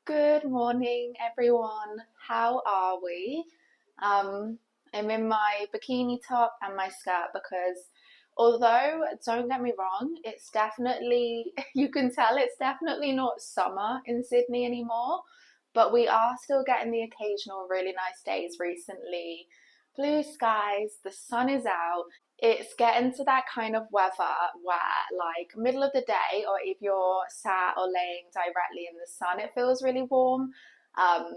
Good morning, everyone. How are we? Um, I'm in my bikini top and my skirt because although, don't get me wrong, it's definitely, you can tell it's definitely not summer in Sydney anymore, but we are still getting the occasional really nice days recently. Blue skies, the sun is out. It's getting to that kind of weather where, like, middle of the day, or if you're sat or laying directly in the sun, it feels really warm. Um,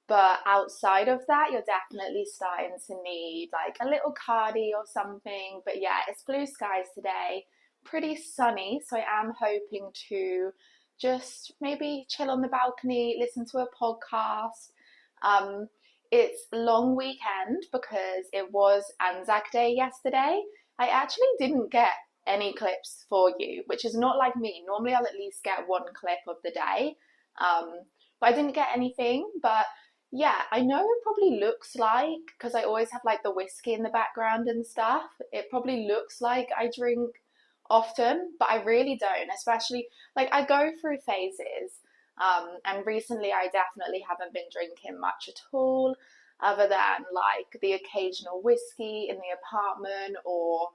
but outside of that, you're definitely starting to need like a little cardi or something. But yeah, it's blue skies today, pretty sunny. So I am hoping to just maybe chill on the balcony, listen to a podcast. Um, it's long weekend because it was Anzac Day yesterday. I actually didn't get any clips for you, which is not like me. Normally, I'll at least get one clip of the day. Um, but I didn't get anything. But yeah, I know it probably looks like, because I always have like the whiskey in the background and stuff, it probably looks like I drink often, but I really don't, especially like I go through phases. And recently I definitely haven't been drinking much at all, other than like the occasional whiskey in the apartment, or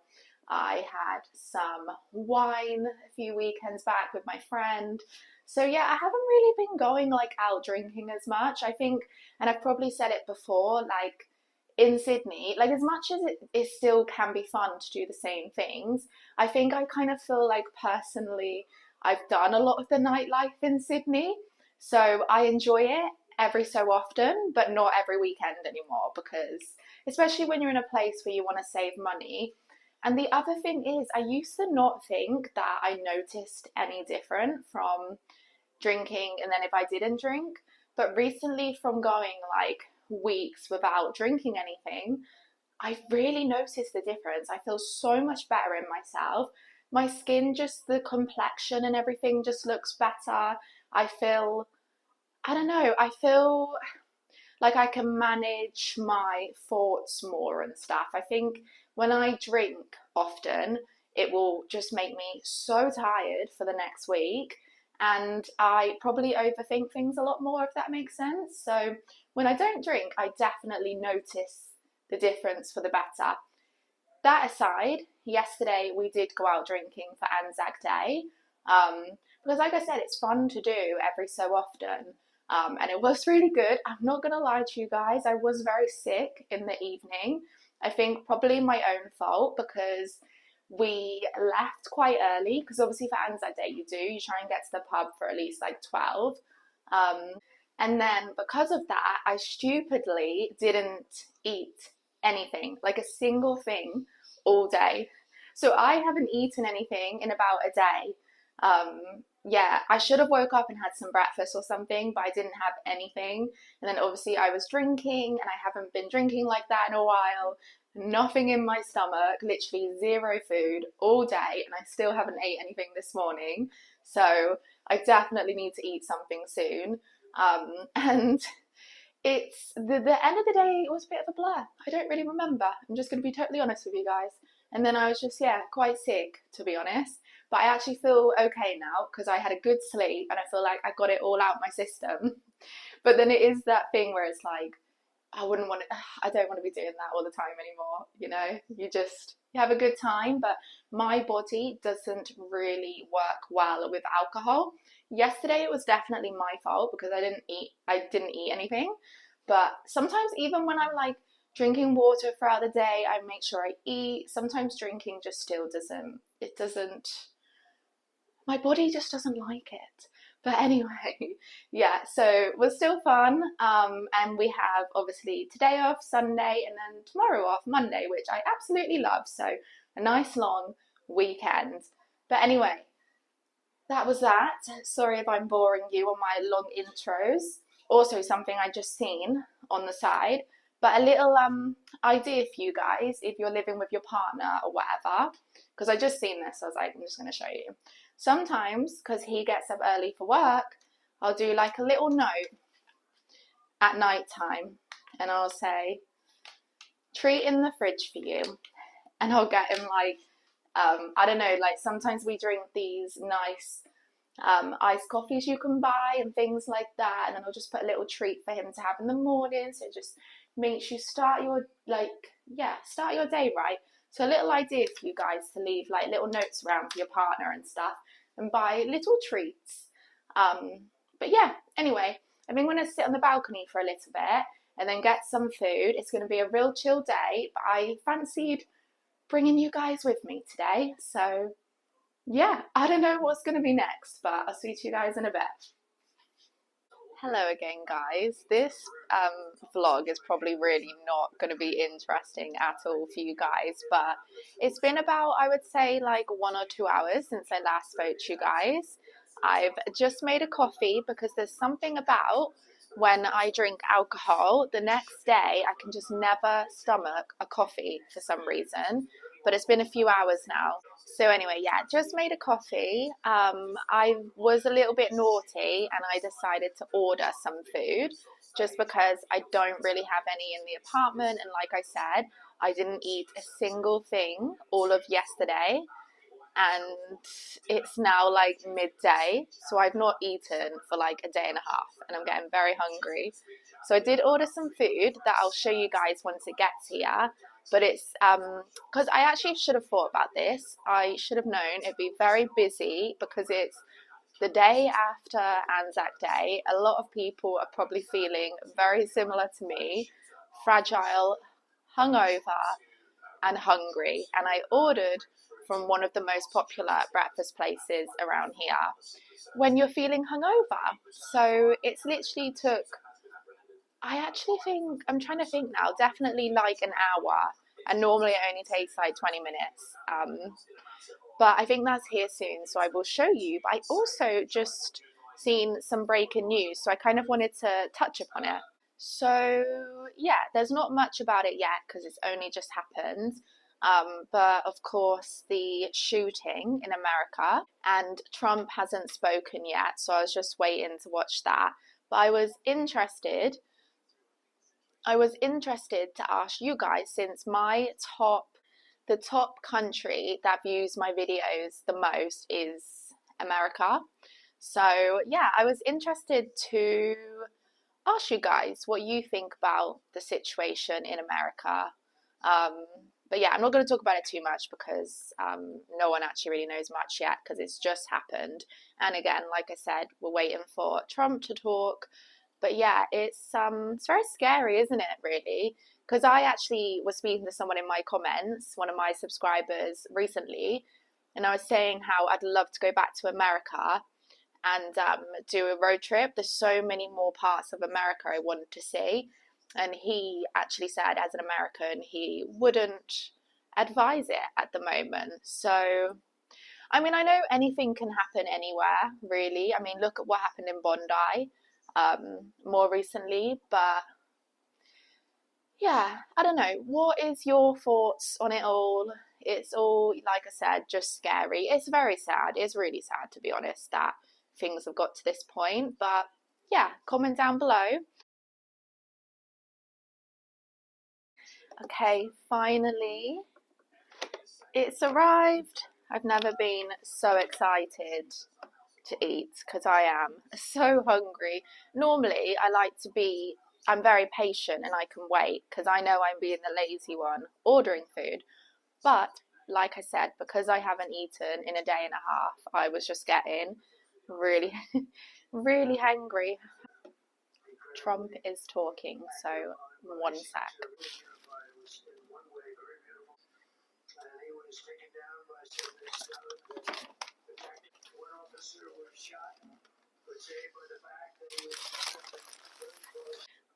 I had some wine a few weekends back with my friend. So yeah, I haven't really been going like out drinking as much. I think, and I've probably said it before, like in Sydney, like as much as it still can be fun to do the same things, I think I kind of feel like personally I've done a lot of the nightlife in Sydney. So I enjoy it every so often, but not every weekend anymore because especially when you're in a place where you want to save money. And the other thing is, I used to not think that I noticed any different from drinking and then if I didn't drink. But recently, from going like weeks without drinking anything, I really noticed the difference. I feel so much better in myself. My skin, just the complexion and everything just looks better. I feel, I don't know, I feel like I can manage my thoughts more and stuff. I think when I drink often, it will just make me so tired for the next week. And I probably overthink things a lot more, if that makes sense. So when I don't drink, I definitely notice the difference for the better. That aside, yesterday we did go out drinking for Anzac Day. Um, because, like I said, it's fun to do every so often. And it was really good. I'm not gonna lie to you guys, I was very sick in the evening. I think probably my own fault because we left quite early. Because obviously for Anzac Day, you try and get to the pub for at least like 12. Um, and then because of that, I stupidly didn't eat anything, like a single thing all day. So I haven't eaten anything in about a day. Yeah, I should have woke up and had some breakfast or something, but I didn't have anything. And then obviously I was drinking, and I haven't been drinking like that in a while. Nothing in my stomach, literally zero food all day, and I still haven't ate anything this morning. So I definitely need to eat something soon. And it's the end of the day, it was a bit of a blur. I don't really remember. I'm just going to be totally honest with you guys. And then I was just, yeah, quite sick, to be honest. But I actually feel okay now because I had a good sleep and I feel like I got it all out my system. But then it is that thing where it's like, I wouldn't want to, I don't want to be doing that all the time anymore. You have a good time, but my body doesn't really work well with alcohol. Yesterday it was definitely my fault because I didn't eat anything. But sometimes even when I'm like drinking water throughout the day, I make sure I eat. Sometimes drinking just still doesn't, my body just doesn't like it. But anyway, yeah, so it was still fun. And we have obviously today off, Sunday, and then tomorrow off, Monday, which I absolutely love. So a nice long weekend. But anyway, that was that. Sorry if I'm boring you on my long intros. Also, something I just seen on the side, but a little idea for you guys if you're living with your partner or whatever. Because I just seen this, I was like, I'm just going to show you. Sometimes, because he gets up early for work, I'll do like a little note at night time, and I'll say, treat in the fridge for you, and I'll get him like I don't know, like sometimes we drink these nice iced coffees you can buy and things like that. And then I'll just put a little treat for him to have in the morning. So it just makes you start your start your day right. So little ideas for you guys to leave like little notes around for your partner and stuff and buy little treats. But yeah, anyway, I think I'm gonna sit on the balcony for a little bit and then get some food. It's gonna be a real chill day, but I fancied bringing you guys with me today. So yeah, I don't know what's going to be next, but I'll see you guys in a bit. Hello again, guys. This vlog is probably really not going to be interesting at all for you guys, but it's been about, I would say, like 1 or 2 hours since I last spoke to you guys. I've just made a coffee because there's something about when I drink alcohol, the next day I can just never stomach a coffee for some reason, but it's been a few hours now. So anyway, yeah, just made a coffee. I was a little bit naughty and I decided to order some food just because I don't really have any in the apartment. And like I said, I didn't eat a single thing all of yesterday. And it's now like midday, so I've not eaten for like a day and a half and I'm getting very hungry. So I did order some food that I'll show you guys once it gets here. But it's because I actually should have thought about this. I should have known it'd be very busy because it's the day after Anzac Day. A lot of people are probably feeling very similar to me, fragile, hungover, and hungry. And I ordered from one of the most popular breakfast places around here when you're feeling hungover. So it's literally took, I actually think, I'm trying to think now, definitely like an hour. And normally it only takes like 20 minutes. But I think that's here soon, so I will show you. But I also just seen some breaking news, so I kind of wanted to touch upon it. So yeah, there's not much about it yet because it's only just happened. But of course, the shooting in America, and Trump hasn't spoken yet, so I was just waiting to watch that. But I was interested to ask you guys, since the top country that views my videos the most is America. So yeah, I was interested to ask you guys what you think about the situation in America. Um, but yeah, I'm not going to talk about it too much because no one actually really knows much yet because it's just happened. And again, like I said, we're waiting for Trump to talk. But yeah, it's very scary, isn't it, really? Because I actually was speaking to someone in my comments, one of my subscribers recently, and I was saying how I'd love to go back to America and do a road trip. There's so many more parts of America I wanted to see. And he actually said, as an American, he wouldn't advise it at the moment. So, I mean, I know anything can happen anywhere, really. I mean, look at what happened in Bondi more recently. But yeah, I don't know. What is your thoughts on it all? It's all, like I said, just scary. It's very sad. It's really sad, to be honest, that things have got to this point. But yeah, comment down below. Okay, finally, it's arrived. I've never been so excited to eat because I am so hungry. Normally, I'm very patient and I can wait because I know I'm being the lazy one ordering food. But like I said, because I haven't eaten in a day and a half, I was just getting really, really hungry. Trump is talking, so one sec.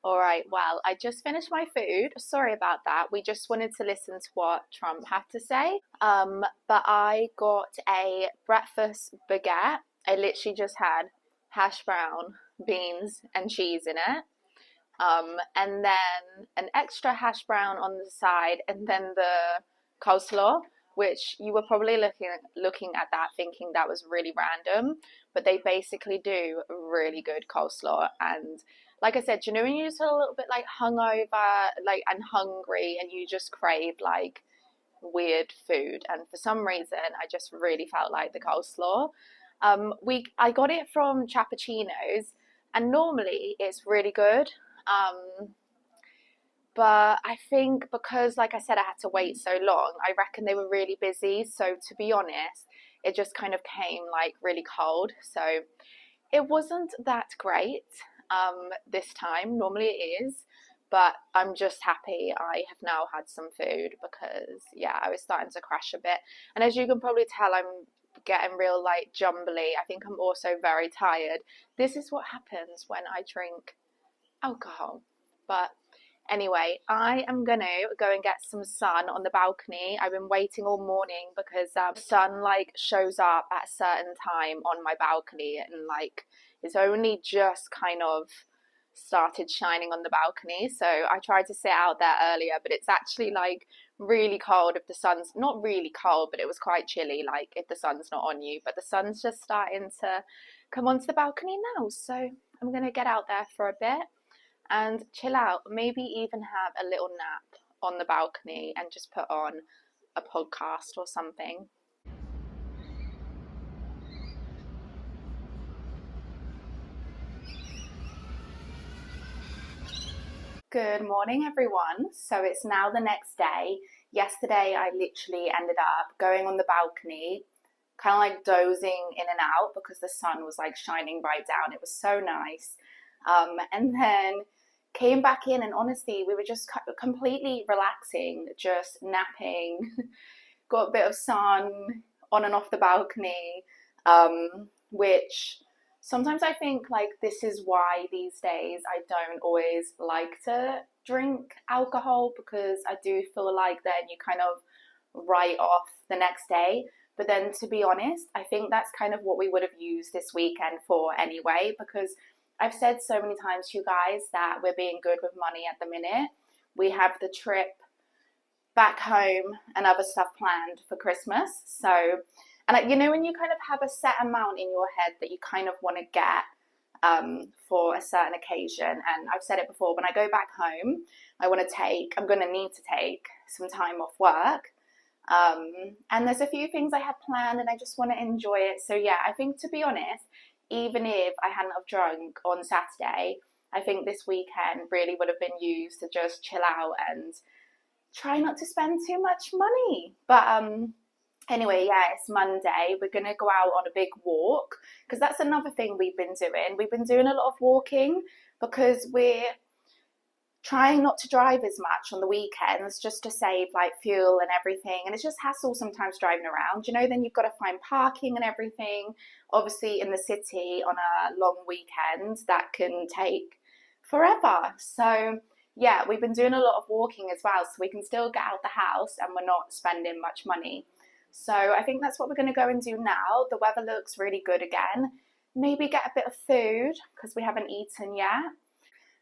All right, well, I just finished my food. Sorry about that. We just wanted to listen to what Trump had to say. But I got a breakfast baguette. I literally just had hash brown, beans, and cheese in it. And then an extra hash brown on the side, and then the coleslaw, which you were probably looking at that thinking that was really random, but they basically do really good coleslaw. And like I said, you know when you just feel a little bit like hungover, like and hungry, and you just crave like weird food, and for some reason I just really felt like the coleslaw. I got it from Chappuccino's, and normally it's really good. But I think because, like I said, I had to wait so long, I reckon they were really busy. So to be honest, it just kind of came like really cold. So it wasn't that great this time. Normally it is, but I'm just happy I have now had some food because, yeah, I was starting to crash a bit. And as you can probably tell, I'm getting real like jumbly. I think I'm also very tired. This is what happens when I drink alcohol. But anyway, I am gonna go and get some sun on the balcony. I've been waiting all morning because sun like shows up at a certain time on my balcony, and like it's only just kind of started shining on the balcony. So I tried to sit out there earlier, but it's actually like really cold if the sun's not really cold, but it was quite chilly like if the sun's not on you. But the sun's just starting to come onto the balcony now. So I'm gonna get out there for a bit and chill out, maybe even have a little nap on the balcony and just put on a podcast or something. Good morning, everyone. So it's now the next day. Yesterday, I literally ended up going on the balcony, kind of like dozing in and out because the sun was like shining right down. It was so nice. And then came back in, and honestly, we were just completely relaxing, just napping, got a bit of sun on and off the balcony, which sometimes I think like this is why these days I don't always like to drink alcohol, because I do feel like then you kind of write off the next day. But then to be honest, I think that's kind of what we would have used this weekend for anyway, because I've said so many times to you guys that we're being good with money at the minute. We have the trip back home and other stuff planned for Christmas. So, and you know, when you kind of have a set amount in your head that you kind of want to get for a certain occasion, and I've said it before, when I go back home, I'm going to need to take some time off work. And there's a few things I have planned and I just want to enjoy it. So yeah, I think to be honest, even if I hadn't have drunk on Saturday, I think this weekend really would have been used to just chill out and try not to spend too much money. But anyway, yeah, it's Monday. We're gonna go out on a big walk because that's another thing we've been doing. We've been doing a lot of walking because we're trying not to drive as much on the weekends just to save like fuel and everything. And it's just hassle sometimes driving around, you know, then you've got to find parking and everything. Obviously in the city on a long weekend that can take forever. So yeah, we've been doing a lot of walking as well, so we can still get out the house and we're not spending much money. So I think that's what we're going to go and do now. The weather looks really good again. Maybe get a bit of food because we haven't eaten yet.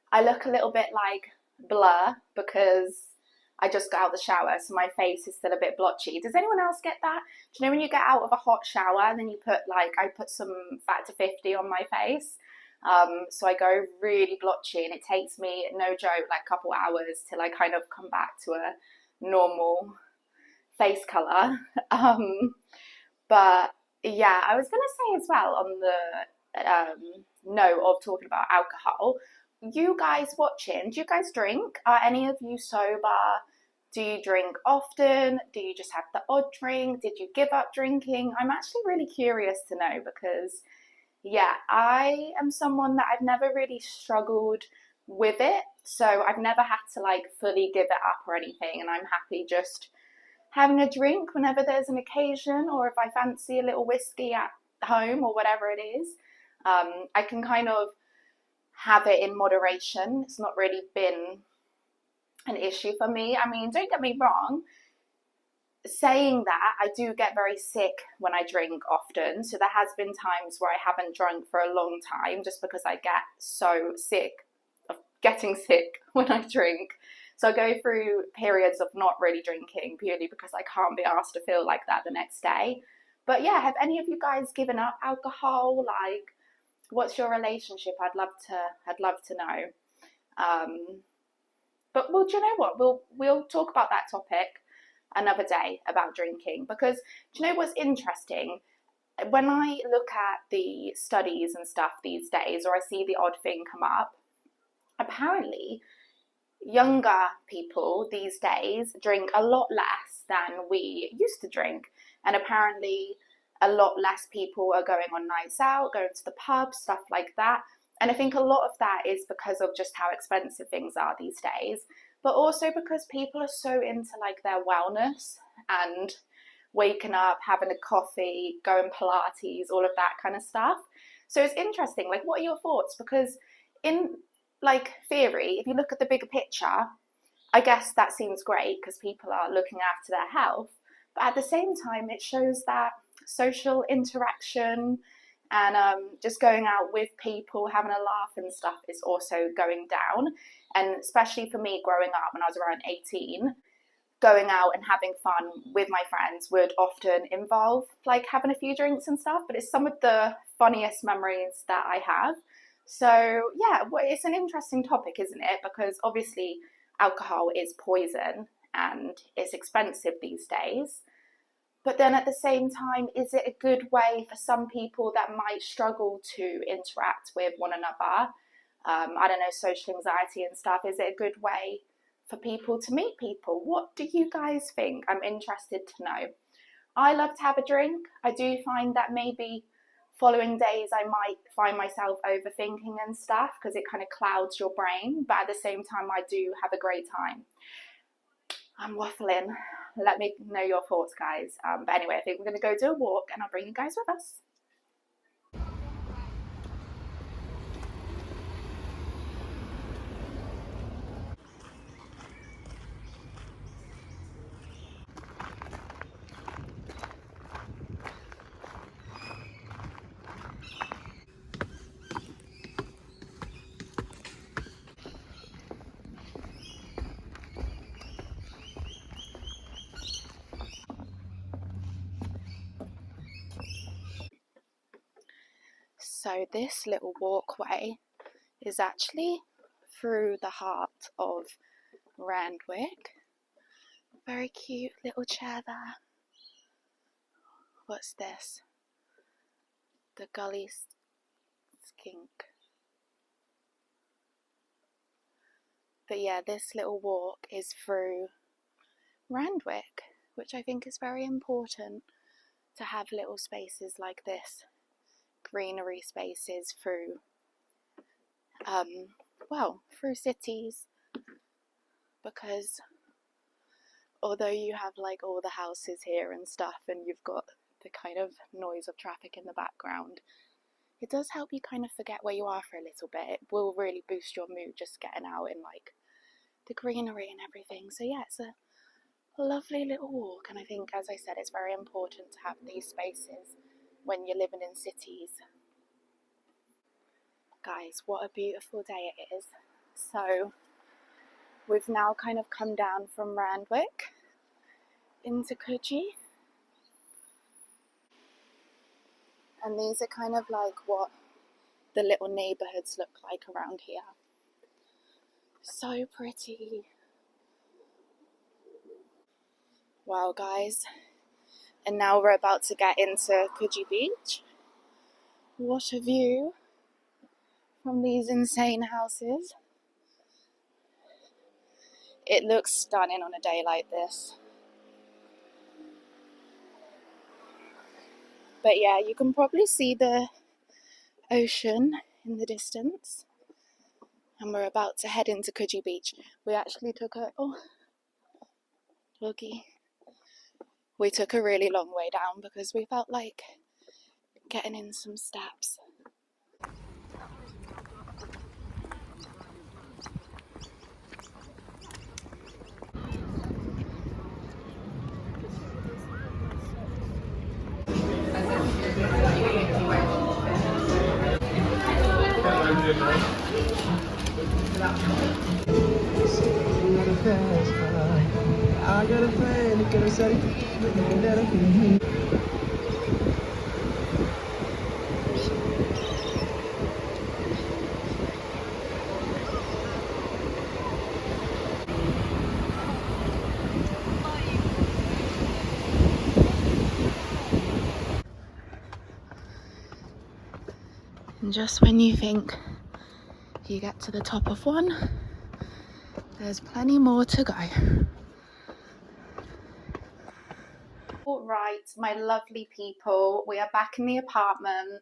I look a little bit like blur because I just got out the shower, so my face is still a bit blotchy. Does anyone else get that? Do you know when you get out of a hot shower and then you put like, I put some Factor 50 on my face? So I go really blotchy and it takes me, no joke, like a couple hours till I kind of come back to a normal face colour. But yeah, I was going to say as well on the note of talking about alcohol, you guys watching, do you guys drink? Are any of you sober? Do you drink often? Do you just have the odd drink? Did you give up drinking? I'm actually really curious to know because, yeah, I am someone that I've never really struggled with it. So I've never had to like fully give it up or anything. And I'm happy just having a drink whenever there's an occasion, or if I fancy a little whiskey at home or whatever it is. I can kind of have it in moderation. It's not really been an issue for me. I mean, don't get me wrong, saying that, I do get very sick when I drink often. So there has been times where I haven't drunk for a long time just because I get so sick of getting sick when I drink. So I go through periods of not really drinking purely because I can't be asked to feel like that the next day. But yeah, have any of you guys given up alcohol? Like, what's your relationship? I'd love to know. But well, do you know what? We'll talk about that topic another day about drinking, because do you know what's interesting? when I look at the studies and stuff these days, or I see the odd thing come up, apparently younger people these days drink a lot less than we used to drink. And apparently a lot less people are going on nights out, going to the pub, stuff like that. And I think a lot of that is because of just how expensive things are these days, but also because people are so into like their wellness and waking up, having a coffee, going Pilates, all of that kind of stuff. So it's interesting. Like, what are your thoughts? Because in like theory, if you look at the bigger picture, I guess that seems great because people are looking after their health. But at the same time, it shows that social interaction and just going out with people, having a laugh and stuff is also going down. And especially for me growing up when I was around 18, going out and having fun with my friends would often involve like having a few drinks and stuff, but it's some of the funniest memories that I have. So yeah, well, it's an interesting topic, isn't it? Because obviously alcohol is poison and it's expensive these days. But then at the same time, is it a good way for some people that might struggle to interact with one another? I don't know, social anxiety and stuff. Is it a good way for people to meet people? What do you guys think? I'm interested to know. I love to have a drink. I do find that maybe following days I might find myself overthinking and stuff because it kind of clouds your brain, but at the same time I do have a great time. I'm waffling. Let me know your thoughts, guys. But anyway, I think we're going to go do a walk and I'll bring you guys with us. So this little walkway is actually through the heart of Randwick. Very cute little chair there. What's this? The Gully Skink. But yeah, this little walk is through Randwick, which I think is very important to have little spaces like this, greenery spaces through, through cities, because although you have like all the houses here and stuff and you've got the kind of noise of traffic in the background, it does help you kind of forget where you are for a little bit. It will really boost your mood just getting out in like the greenery and everything. So yeah, it's a lovely little walk, and I think, as I said, it's very important to have these spaces when you're living in cities. Guys, what a beautiful day it is. So we've now kind of come down from Randwick into Coogee, and these are kind of like what the little neighbourhoods look like around here. So pretty. Wow, guys. And now we're about to get into Coogee Beach. What a view from these insane houses. It looks stunning on a day like this. But yeah, you can probably see the ocean in the distance. And we're about to head into Coogee Beach. We actually took we took a really long way down because we felt like getting in some steps. I got a plan, you could have And just when you think you get to the top of one, there's plenty more to go. All right, my lovely people, we are back in the apartment.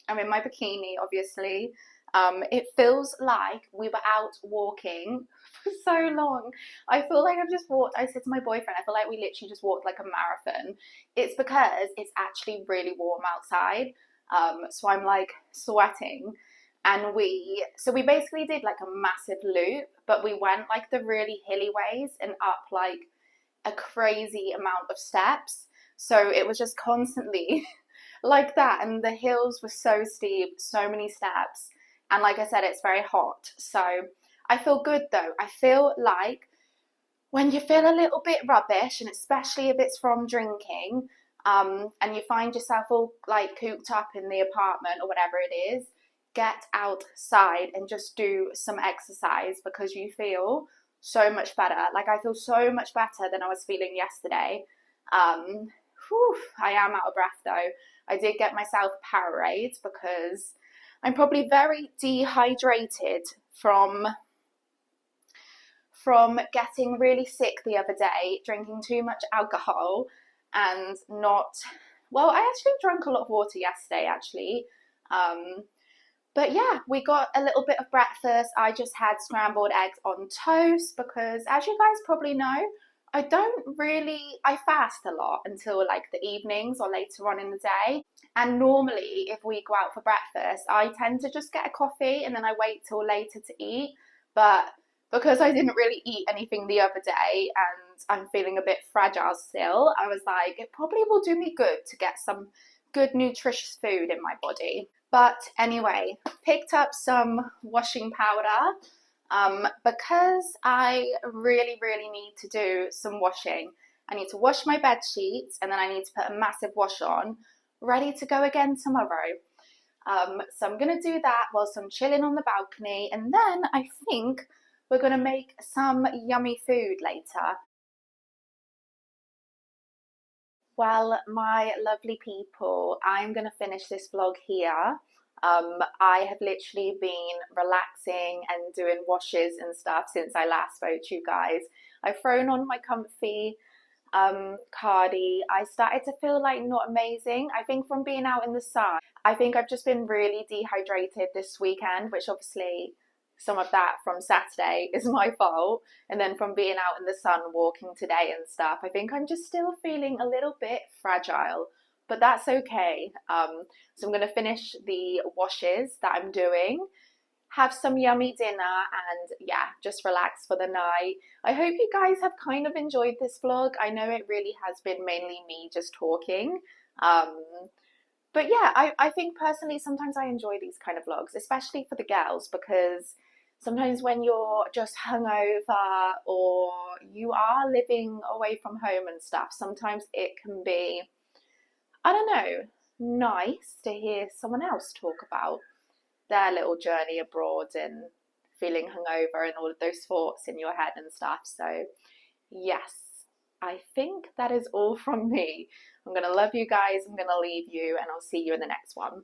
I'm in my bikini, obviously. It feels like we were out walking for so long. I feel like I've just walked. I said to my boyfriend, I feel like we literally just walked like a marathon. It's because it's actually really warm outside. So I'm like sweating. And we basically did like a massive loop, but we went like the really hilly ways and up like a crazy amount of steps. So it was just constantly like that, and the hills were so steep, so many steps, and like I said, it's very hot. So I feel good though. I feel like when you feel a little bit rubbish, and especially if it's from drinking, and you find yourself all like cooped up in the apartment or whatever it is, get outside and just do some exercise, because you feel so much better. Like I feel so much better than I was feeling yesterday. I am out of breath though. I did get myself Powerade because I'm probably very dehydrated from getting really sick the other day, drinking too much alcohol and not, well, I actually drank a lot of water yesterday actually. But yeah, we got a little bit of breakfast. I just had scrambled eggs on toast because, as you guys probably know, I fast a lot until like the evenings or later on in the day. And normally, if we go out for breakfast, I tend to just get a coffee and then I wait till later to eat. But because I didn't really eat anything the other day and I'm feeling a bit fragile still, I was like, it probably will do me good to get some good nutritious food in my body. But anyway, picked up some washing powder because I really, really need to do some washing. I need to wash my bed sheets and then I need to put a massive wash on, ready to go again tomorrow. So I'm going to do that whilst I'm chilling on the balcony, and then I think we're going to make some yummy food later. Well, my lovely people, I'm going to finish this vlog here. I have literally been relaxing and doing washes and stuff since I last spoke to you guys. I've thrown on my comfy cardi. I started to feel like not amazing. I think from being out in the sun, I think I've just been really dehydrated this weekend, which obviously some of that from Saturday is my fault. And then from being out in the sun walking today and stuff, I think I'm just still feeling a little bit fragile, but that's okay. So I'm going to finish the washes that I'm doing, have some yummy dinner, and yeah, just relax for the night. I hope you guys have kind of enjoyed this vlog. I know it really has been mainly me just talking. But yeah, I think personally sometimes I enjoy these kind of vlogs, especially for the girls, because sometimes when you're just hungover or you are living away from home and stuff, sometimes it can be, I don't know, nice to hear someone else talk about their little journey abroad and feeling hungover and all of those thoughts in your head and stuff. So yes, I think that is all from me. I'm going to love you guys. I'm going to leave you, and I'll see you in the next one.